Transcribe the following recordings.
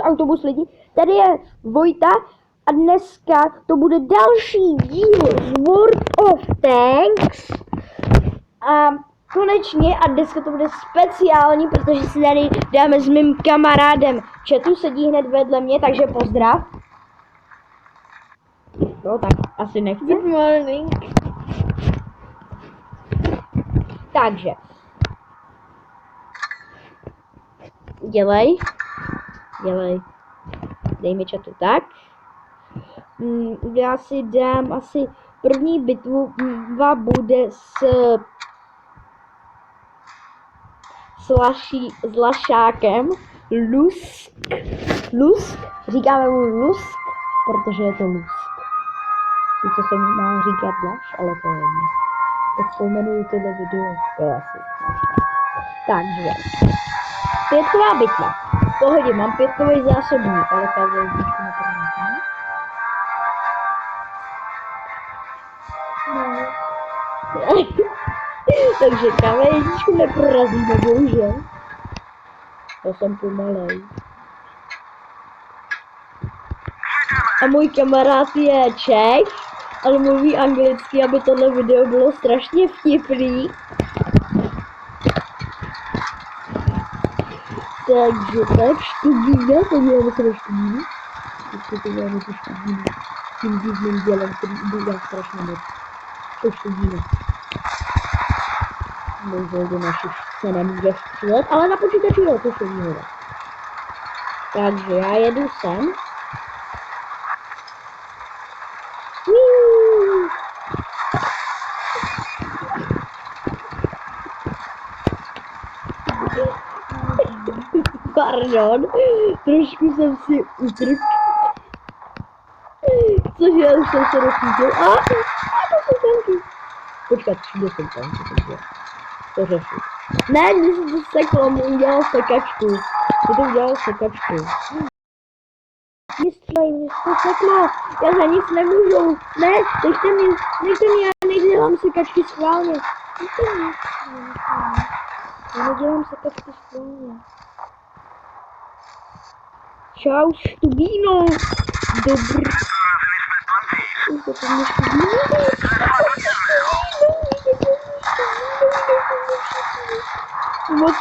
autobus lidi. Tady je Vojta a dneska to bude další díl z World of Tanks. A konečně, a dneska to bude speciální, protože si tady dáme s mým kamarádem Chatu, sedí hned vedle mě, takže pozdrav. No tak asi nechce. Good morning. Takže. Dělej. Dej mi Chatu tak. Já si dám asi první bitva bude s Lašákem. Lusk. Říkáme mu Lusk, protože je to Lusk. Sice se má říkat Laš, ale to je jedno. Tak pojmenuju tohle video. Jo, asi. Takže. 5ková bitva. V pohodě, mám 5kový zásobník, ale každý jedničku nepromítám. No. Takže káme jedničku neprorazíme, bohužel. To jsem pomalej. A můj kamarád je Čech, ale mluví anglicky, aby tohle video bylo strašně vtipný. Takže tak, študína, podíváme se na študínu. Podíváme se študínu. Tím divným dělem, který ubíhá strašně moc. To študína. Bohužel do našich se nemůže střílet, ale na počítači jo, to se výhoda. Takže já jedu sem. Pardon, trošku jsem si utrk. Cože, já už jsem se rozsvítil. To jsou tanky. Počkat, všude jsou tanky, takže to řešit. Ne, mě se to seklo, mu udělal sekačku. Mě to udělal sekačku. Mě to seklo, já za nic nemůžu. Ne, nechte mě, já nedělám sekačky schválně. Nechte mě. Já nedělám sekačky schválně. Čau, študíno. Dobrý.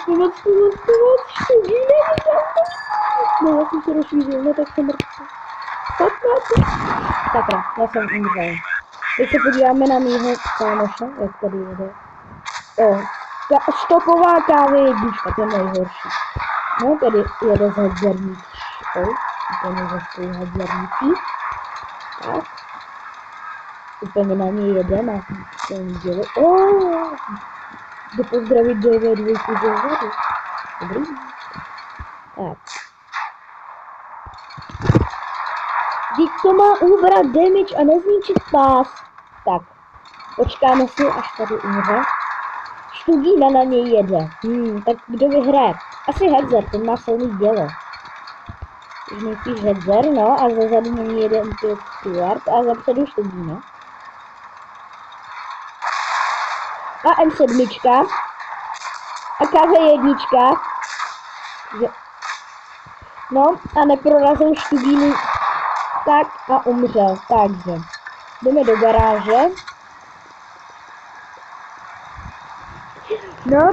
Pomoc, študíno. No, já jsem se rozšířil, no tak jsem mrtvý. Sakra, já jsem umřel. Teď se podíváme na mýho kámoše, jak tady jede. Stopová kávy jednička, to je nejhorší. No, tady jede z hadzerníčkou. Úplně ze svou hadzernící. Tak. Úplně na něj jedeme. Jde pozdravit DV2 z Ozadu. Dobrý. Tak. Dík to má ubrat damage a nezničit pás. Tak. Počkáme si, až tady umře. Študína na něj jede. Tak kdo vyhraje? Asi Hedzer, ten má silný dělo. Nejspíš Hedzer, no, a zezadu na něj jede Imperial Steward a zapředu Študína. A M7. A KV1. No, a neprorazil Študínu. Tak a umřel. Takže jdeme do garáže. No.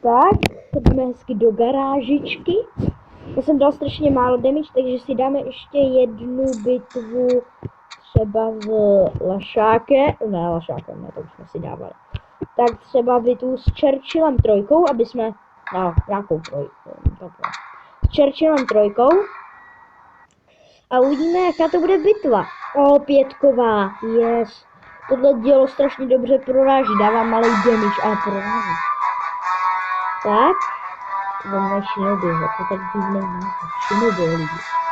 Tak, jdeme hezky do garážičky. Já jsem dal strašně málo damage, takže si dáme ještě jednu bitvu třeba s Lašákem. Ne, Lašákem, ne, to už jsme si dávali. Tak třeba bitvu s Churchillem 3, aby jsme... No, nějakou 3. S Churchillem 3. A uvidíme, jaká to bude bitva. 5ková, yes. Tohle dělo strašně dobře proráží, dává malý damage, ale proráží. Tak. Máme Shinobi, to tak divný název. Shinobi lidi.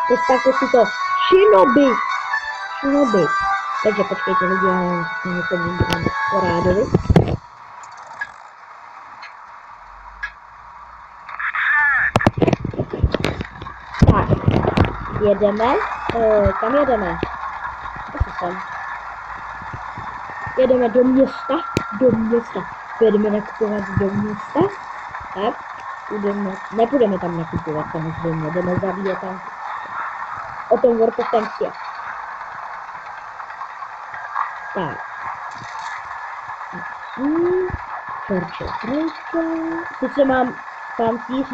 Představte si to. Shinobi. Takže počkejte lidi, já nevím, co mě to můžeme porádovi. Tak. Jedeme. Kam jedeme? Asi sem. Jedeme do města. Jedeme nakupovat do města. Tak. Nepůjdeme tam nakupovat samozřejmě, jdeme zabíjet tam o tom World of Tanks je. Tak. Sice mám pancíř,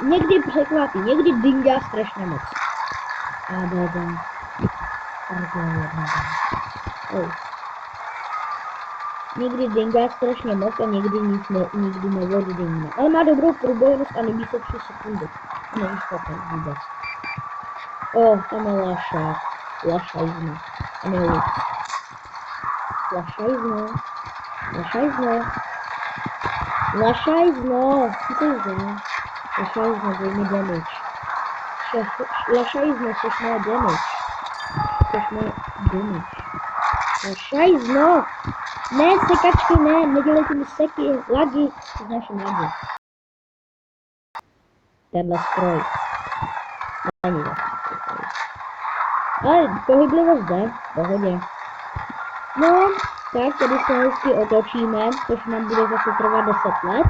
někdy překvapí, někdy dingá strašně moc. Někdy dingá strašně moc a někdy nikdy neodingá. Ale má dobrou průbojnost a nebí se 3 sekundy. Není špatný vůbec. Tam je lašák. Lašajzno. A ne luk. Lašajzno. Co to je za? Lašajzno, dej mi damage. Lašajzno, což má damage. Lašajzno! Ne, sekačky, nedělejte mi seky, lagi, znáším lagi. Tenhle stroj. Není to. Ale pohyblivost jde, pohodě. No, tak tady se hezky otočíme, což nám bude zase trvat 10 let.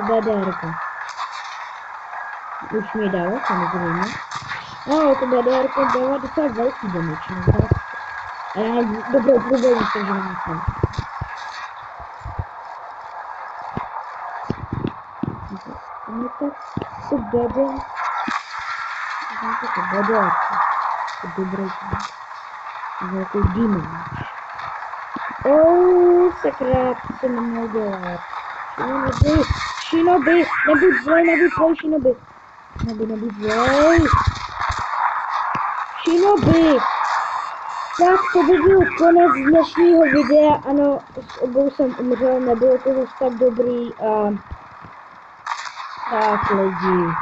BDRko. Už mi dalo, samozřejmě. To BDRko dává docela velký damage, no. A já mám dobrou průbojnost, takže nemyslím. To BDRko. To dobrý velkou damage. Sakra, co jsem neměl dělat. Shinobi, nebuď zlej, Shinobi. Nebuď zlej. Shinobi. Tak to by byl konec dnešního videa, ano, s obou jsem umřel, nebylo to zase tak dobrý a... Tak lidi.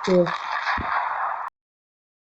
Čus.